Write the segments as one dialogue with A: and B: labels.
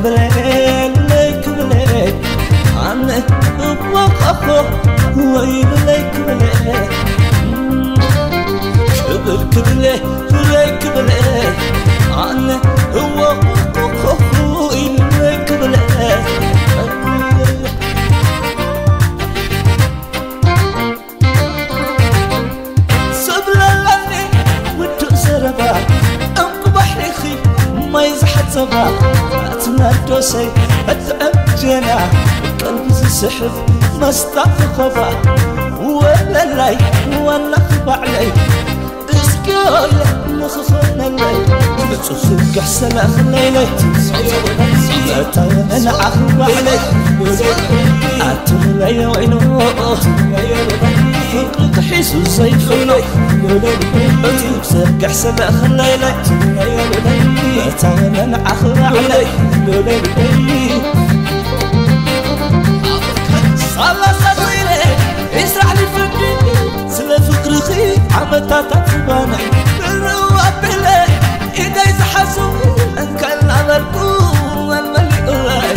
A: ليك بليك أنا وقفه ويل ليك بليك كبلك ليك بليك أنا وقفه ويل ليك بليك ما يزحت صباح أتمنى سي أتأجنا قلبي سحب ما استطاع خبا ولا لاي ولا خبا علي اسكال نخخنا لي بتصدق أحسن أخلي أنا عخبا علي أتمنى وينو فقرك حيس وصيفنا بتصدق أحسن أخلي أنا عخبا علي صلى صدري اسرع لي فكري سلا فكري خي عمتا تفباني بالرواب بلي إيدي زحسو أن كان على الكون المليئة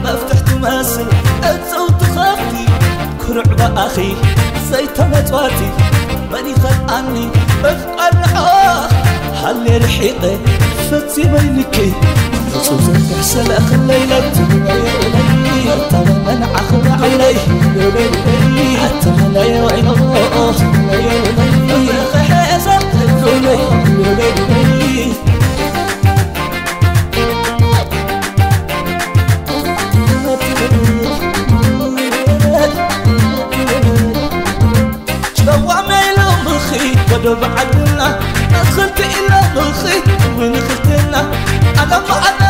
A: ما فتحت ماسل أتصوت خافتي كرع أخي زيت متواتي ماني خد عني أفقر الحواخ حلي رحيقي فتي بينكي تصوزك أحسن أخلي لك أتمنى عخبا علي أتمنى وعينه أفرق حيزة شوى ميلو مخي ودو بعدنا دخلت إلى مخي وين خلتنا أنا ما أنا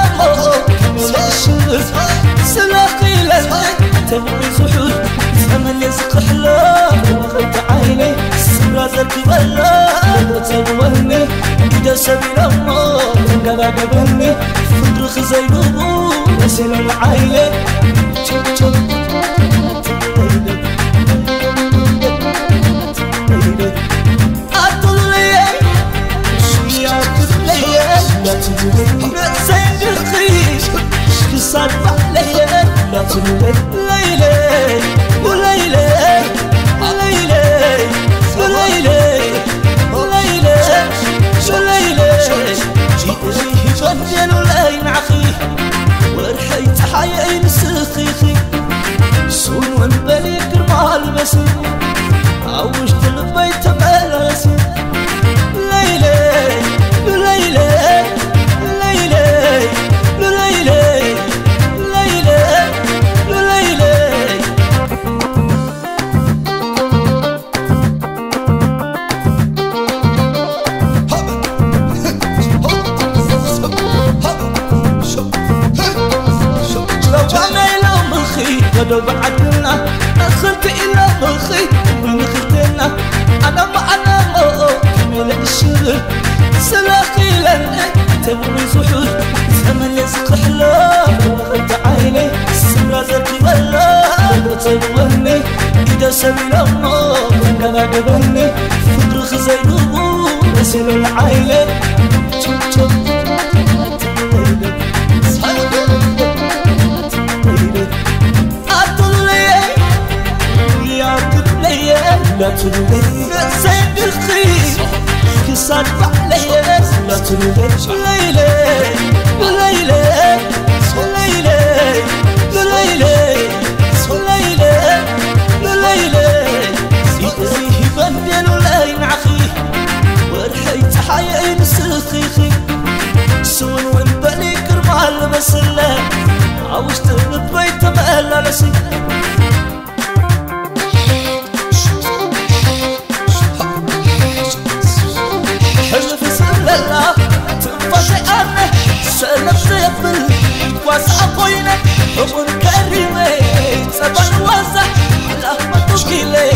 A: من الشغل سلاقي لنا تبغي سحول زمن يزق حلام وخلت عيني سرازك بلا وتبغني إذا سبيل الله تنقل قبلني فدرخ زي بابو نسل العيني سيد الخيش كسر بعليا لا تلوي ليلي وليلي وليلي وليلي وليلي وليلي جيتني جنن العين عخي ورحيت حيين سخيخي سون ونبلي كرمال بسي عوشت البيت مالاسي ليلي ليلي ودو بعدنا دخلت إلى مخي وين خلتنا أنا ما أنا كمل الشغل سلاقي لنا تبغي سحول زمن يزق حلام وخلت عيني سرازك ولا وتبغني إذا سبيل الله كان قبلني فكر خزينه نسل العيني لا تلوي سيد الخير كسر بعليا لا تلوي ليلي وليلي وليلي وليلي وليلي وليلي سيدي بندن العين عخي ورحيت حيين سخيخي سون ونبلي كرمال بسلا عوشت ببيت بقلا لسي لا تنفشي أنا سلمت يقبل واسع قوينة أمور كريمة سبان واسع الأحمد تشكيلي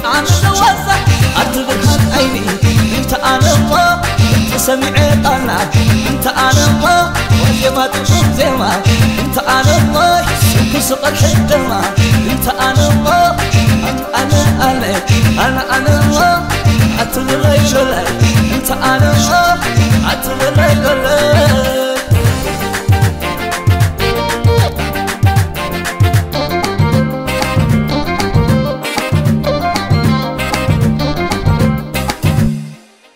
A: أنا واسع أتبقى عيني أنت أنا ما أنت سمعت أنا أنت أنا ما وهي ما تشوف زي ما أنت أنا ما كسق الحدة أنت أنا ما أنا ما أتبقى أنت أنا ما أتبقى